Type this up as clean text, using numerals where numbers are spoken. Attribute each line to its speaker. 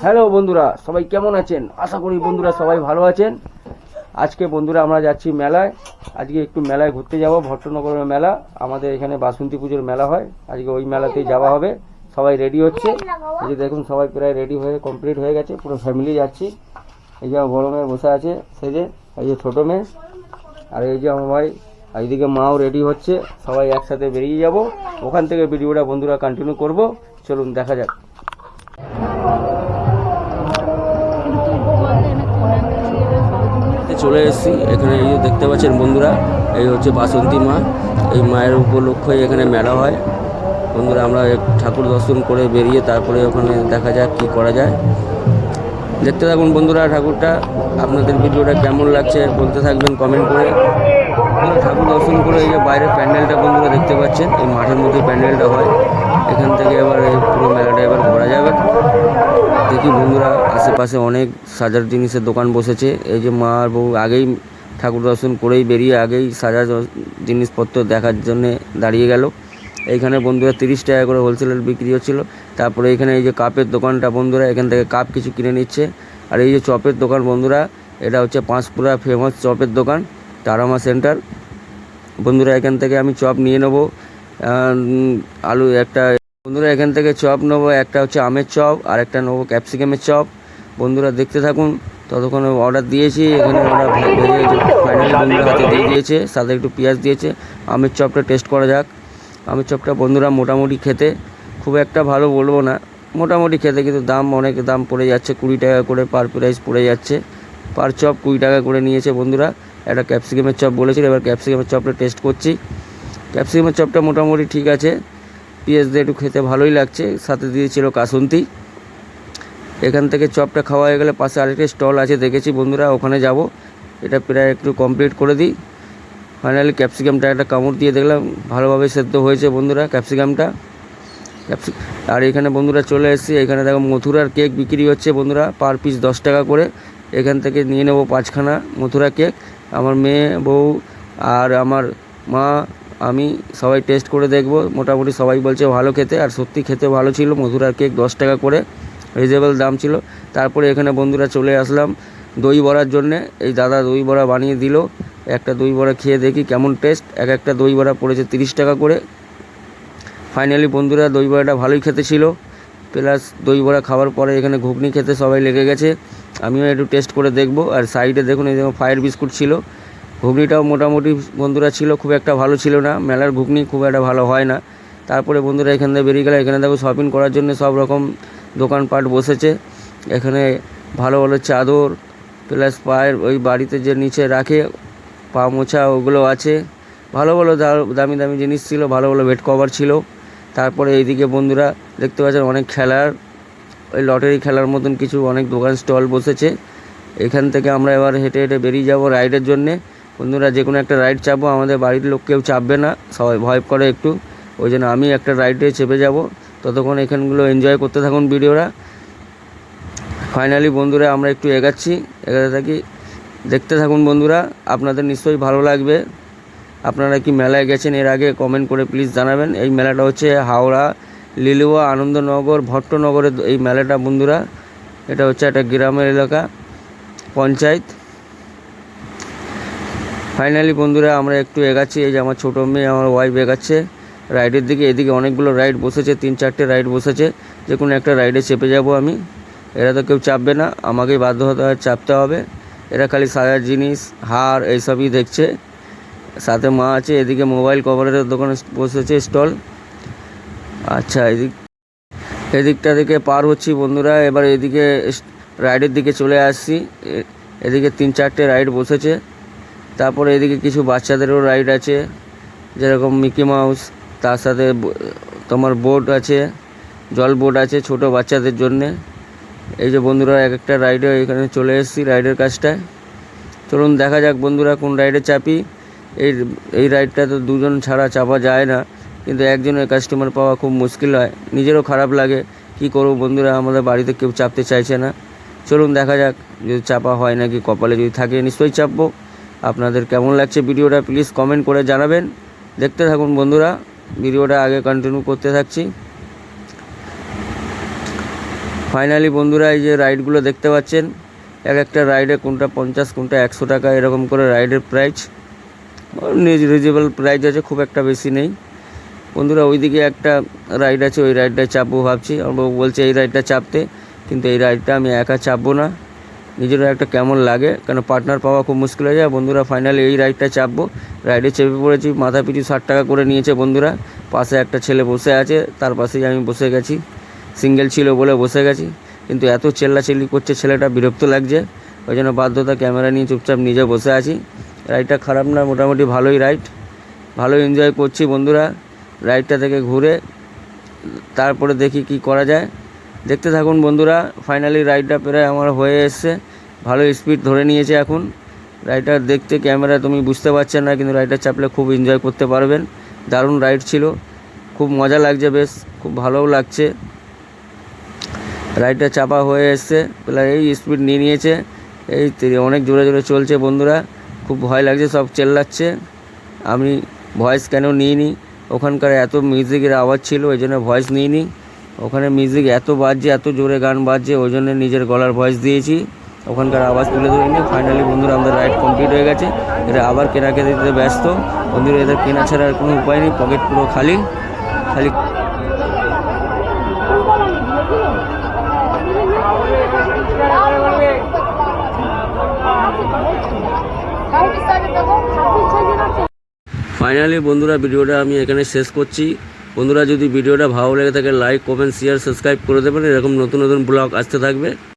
Speaker 1: Hello বন্ধুরা, সবাই কেমন আছেন? আশা করি বন্ধুরা সবাই ভালো আছেন। আজকে বন্ধুরা আমরা যাচ্ছি মেলায়। আজকে একটু মেলায় ঘুরতে যাব। ভট্টনগরের মেলা, আমাদের এখানে বাসন্তী পুজোর মেলা হয়। আজকে ওই মেলাতেই যাওয়া হবে। সবাই রেডি হচ্ছে। এই যে দেখুন, সবাই প্রায় রেডি হয়ে কমপ্লিট হয়ে গেছে, পুরো ফ্যামিলি যাচ্ছি। এই যে বড় মেয়ে বসে আছে সেজে, এই যে ছোটো মেয়ে, আর এই যে আমার ভাই, আর এইদিকে মাও রেডি হচ্ছে। সবাই একসাথে বেরিয়ে যাব। ওখান থেকে ভিডিওটা বন্ধুরা কন্টিনিউ করব। চলুন দেখা যাক। চলে এসেছি এখানে। এই যে দেখতে পাচ্ছেন বন্ধুরা, এই হচ্ছে বাসন্তী মা। এই মায়ের উপলক্ষে এখানে মেলা হয় বন্ধুরা। আমরা ঠাকুর দর্শন করে বেরিয়ে তারপরে ওখানে দেখা যাক কি করা যায়। দেখতে থাকুন বন্ধুরা ঠাকুরটা। আপনাদের ভিডিওটা কেমন লাগছে বলতে থাকবেন কমেন্ট করে। ঠাকুর দর্শন করে এই যে বাইরে প্যান্ডেলটা বন্ধুরা দেখতে পাচ্ছেন, এই মাঠের মধ্যে প্যান্ডেলটা হয়। এখান থেকে এবার এই পুরো মেলাটা এবার ঘোরা যাবে। দেখি বন্ধুরা, আশেপাশে অনেক সাজার জিনিসের দোকান বসেছে। এই যে মা আর বউ আগেই ঠাকুর দর্শন করেই বেরিয়ে আগেই সাজার জিনিসপত্র দেখার জন্য দাঁড়িয়ে গেল। এইখানে বন্ধুরা 30 টাকা করে হোলসেলের বিক্রি হচ্ছিল। তারপরে এখানে এই যে কাপের দোকানটা বন্ধুরা, এখান থেকে কাপ কিছু কিনে নিচ্ছে। আর এই যে চপের দোকান বন্ধুরা, এটা হচ্ছে পাঁশকুড়া ফেমাস চপের দোকান, তারামা সেন্টার বন্ধুরা। এখান থেকে আমি চপ নিয়ে নেবো, আলু একটা বন্ধুরা। এখান থেকে চপ নেবো, একটা হচ্ছে আমের চপ আর একটা নেবো ক্যাপসিকামের চপ। বন্ধুরা দেখতে থাকুন। ততক্ষণ অর্ডার দিয়েছি, এখানে ওরা ফাইনালি বন্ধুরা হাতে দিয়ে দিয়েছে, সাথে একটু পেঁয়াজ দিয়েছে। আমের চপটা টেস্ট করা যাক। আমের চপটা বন্ধুরা মোটামুটি খেতে, খুব একটা ভালো বলবো না, মোটামুটি খেতে, কিন্তু দাম অনেক দাম পড়ে যাচ্ছে। 20 টাকা করে পার প্রাইস পড়ে যাচ্ছে। পার চপ 20 টাকা করে নিয়েছে বন্ধুরা। একটা ক্যাপসিকামের চপ বলেছিল, এবার ক্যাপসিকামের চপটা টেস্ট করছি। ক্যাপসিকামের চপটা মোটামুটি ঠিক আছে, পেঁয়াজ দিয়ে একটু খেতে ভালোই লাগছে। সাথে দিয়েছিল কাসুন্দি। এখান থেকে চপটা খাওয়া হয়ে গেলে পাশে আরেকটা স্টল আছে দেখেছি বন্ধুরা, ওখানে যাব। এটা প্রায় একটু কমপ্লিট করে দিই। ফাইনালি ক্যাপসিকামটা একটা কামড় দিয়ে দেখলাম ভালোভাবে সেদ্ধ হয়েছে বন্ধুরা ক্যাপসিকামটা। আর এখানে বন্ধুরা চলে এসেছি। এখানে দেখো মথুরার কেক বিক্রি হচ্ছে বন্ধুরা, পার পিস 10 টাকা করে। এখান থেকে নিয়ে নেবো 5খানা মথুরা কেক। আমার মেয়ে, বউ আর আমার মা, আমি সবাই টেস্ট করে দেখব। মোটামুটি সবাই বলছে ভালো খেতে, আর সত্যি খেতে ভালো ছিল। মথুরার কেক 10 টাকা করে, রিজনেবল দাম ছিল। তারপরে এখানে বন্ধুরা চলে আসলাম দই বড়ার জন্যে। এই দাদা দই বড়া বানিয়ে দিল। একটা দই বড়া খেয়ে দেখি কেমন টেস্ট। একটা দই বড়া পড়েছে 30 টাকা করে। ফাইনালি বন্ধুরা দই বড়াটা ভালোই খেতে ছিল। প্লাস দই বড়া খাওয়ার পরে এখানে ঘুগনি খেতে সবাই লেগে গেছে। আমিও একটু টেস্ট করে দেখব। আর সাইডে দেখুন এই যেমন ফায়ার বিস্কুট ছিল। ঘুগনিটাও মোটামুটি বন্ধুরা ছিল, খুব একটা ভালো ছিল না। মেলার ঘুগনি খুব একটা ভালো হয় না। তারপরে বন্ধুরা এখান থেকে বেরিয়ে গেলে, এখানে দেখো শপিং করার জন্য সব রকম দোকানপাট বসেছে। এখানে ভালো ভালো চাদর, প্লাস পায়ের ওই বাড়িতে যে নিচে রাখে পা মোছা, ওগুলো আছে। ভালো ভালো দামি দামি জিনিস ছিল, ভালো ভালো বেড কভার ছিল। তারপরে এইদিকে বন্ধুরা দেখতে পাচ্ছেন অনেক খেলার, ওই লটারি খেলার মতন কিছু অনেক দোকান স্টল বসেছে। এখান থেকে আমরা এবার হেঁটে হেঁটে বেরিয়ে যাব রাইডের জন্যে বন্ধুরা। যে কোনো একটা রাইড চাপবো, আমাদের বাড়ির লোক কেউ চাপবে না, সবাই ভয় করে একটু, ওই জন্য আমি একটা রাইডে চেপে যাব। ততক্ষণ এখানগুলো এনজয় করতে থাকুন ভিডিওরা। ফাইনালি বন্ধুরা আমরা একটু এগাতে থাকি, দেখতে থাকুন বন্ধুরা। আপনাদের নিশ্চয়ই ভালো লাগবে। আপনারা কি মেলায় গেছেন এর আগে কমেন্ট করে প্লিজ জানাবেন। এই মেলাটা হচ্ছে হাওড়া লিলুয়া আনন্দনগর ভট্টনগরের এই মেলাটা বন্ধুরা। এটা হচ্ছে একটা গ্রামের এলাকা, পঞ্চায়েত। ফাইনালি বন্ধুরা আমরা একটু এগাচ্ছি। এই যে আমার ছোটো মেয়ে, আমার ওয়াইফ এগাচ্ছে রাইডের দিকে। এদিকে অনেকগুলো রাইড বসেছে, 3-4টে রাইড বসেছে। যে কোনো একটা রাইডে চেপে যাব আমি। এরা তো কেউ চাপবে না, আমাকেই বাধ্য হতে হয়, চাপতে হবে। এরা খালি সাজার জিনিস, হার, এইসবই দেখছে। সাথে মা আছে। এদিকে মোবাইল কভারের দোকানে বসেছে স্টল। আচ্ছা, এদিকটা দিকে পার হচ্ছি বন্ধুরা। এবার এদিকে রাইডের দিকে চলে আসছি। এদিকে 3-4টে রাইড বসেছে। তারপরে এদিকে কিছু বাচ্চাদেরও রাইড আছে, যেরকম মিকি মাউস। তার সাথে তোমার বোট আছে, জল বোট আছে ছোট বাচ্চাদের জন্যে। এই যে বন্ধুরা এক একটা রাইডে এখানে চলে এসেছি রাইডের কাজটায়। চলুন দেখা যাক বন্ধুরা কোন রাইডে চাপি। এই রাইডটা তো দুজন ছাড়া চাপা যায় না, কিন্তু একজনের কাস্টমার পাওয়া খুব মুশকিল হয়। নিজেরও খারাপ লাগে, কি করব বন্ধুরা, আমাদের বাড়িতে কেউ চাপতে চাইছে না। চলুন দেখা যাক যদি চাপা হয় নাকি, কপালে যদি থাকে নিশ্চয়ই চাপবো। আপনাদের কেমন লাগছে ভিডিওটা প্লিজ কমেন্ট করে জানাবেন। দেখতে থাকুন বন্ধুরা, ভিডিওটা আগে কন্টিনিউ করতে থাকছি। ফাইনালি বন্ধুরা এই যে রাইডগুলো দেখতে পাচ্ছেন, এক একটা রাইডে কোনটা 50 কোনটা 100 টাকা এরকম করে রাইডের প্রাইস, রিজনেবল প্রাইস আছে, খুব একটা বেশি নেই বন্ধুরা। ওইদিকে একটা রাইড আছে, ওই রাইডটায় চাপবো ভাবছি। আমার বলছে এই রাইডটা চাপতে, কিন্তু এই রাইডটা আমি একা চাপবো না, নিজেরও একটা কেমন লাগে, কেন পার্টনার পাওয়া খুব মুশকিল হয়ে যায় বন্ধুরা। ফাইনালি এই রাইডটা চাপবো, রাইডে চেপে পড়েছি। মাথা পিছু 60 টাকা করে নিয়েছে বন্ধুরা। পাশে একটা ছেলে বসে আছে, তার পাশেই আমি বসে গেছি, সিঙ্গেল ছিল বলে বসে গেছি, কিন্তু এত চেল্লাচিল্লি করছে ছেলেটা, বিরক্ত লাগছে, ওই জন্য বাধ্যতা ক্যামেরা নিয়ে চুপচাপ নিজে বসে আছি। রাইডটা খারাপ না, মোটামুটি ভালোই রাইড, ভালো এনজয় করছি বন্ধুরা। রাইডটা থেকে ঘুরে তারপরে দেখি কি করা যায়, দেখতে থাকুন বন্ধুরা। ফাইনালি রাইডটা প্রায় আমার হয়ে এসছে, ভালো স্পিড ধরে নিয়েছে এখন। রাইডটা দেখতে ক্যামেরা তুমি বুঝতে পারছেন না, কিন্তু রাইডটা চাপলে খুব এনজয় করতে পারবেন। দারুণ রাইড ছিল, খুব মজা লাগছে, বেশ খুব ভালোও লাগছে। রাইডটা চাপা হয়ে এসছে, প্রায় এই স্পিড নিয়ে নিয়েছে, এই অনেক জোরে জোরে চলছে বন্ধুরা, খুব ভয় লাগছে, সব চেল্লাচ্ছে। আমি ভয়েস কেন নিইনি, ওখানকার এত মিউজিকের আওয়াজ ছিল ওই জন্য ভয়েস নিইনি। ওখানে মিউজিক এত বাজছে, এত জোরে গান বাজছে, ওই জন্য নিজের গলার ভয়েস দিয়েছি, ওখানকার আওয়াজ তুলে ধরিনি। ফাইনালি বন্ধুরা আমাদের রাইড কমপ্লিট হয়ে গেছে। এরা আবার কেনাকাটি দিতে ব্যস্ত বন্ধুরা, এদের কেনা ছাড়া আর কোনো উপায় নেই, পকেট পুরো খালি খালি। ফাইনালি বন্ধুরা ভিডিওটা আমি এখানে শেষ করছি। বন্ধুরা যদি ভিডিওটা ভালো লেগে থাকে লাইক কমেন্ট শেয়ার সাবস্ক্রাইব করে দেবেন, এরকম নতুন নতুন ব্লগ আসতে থাকবে।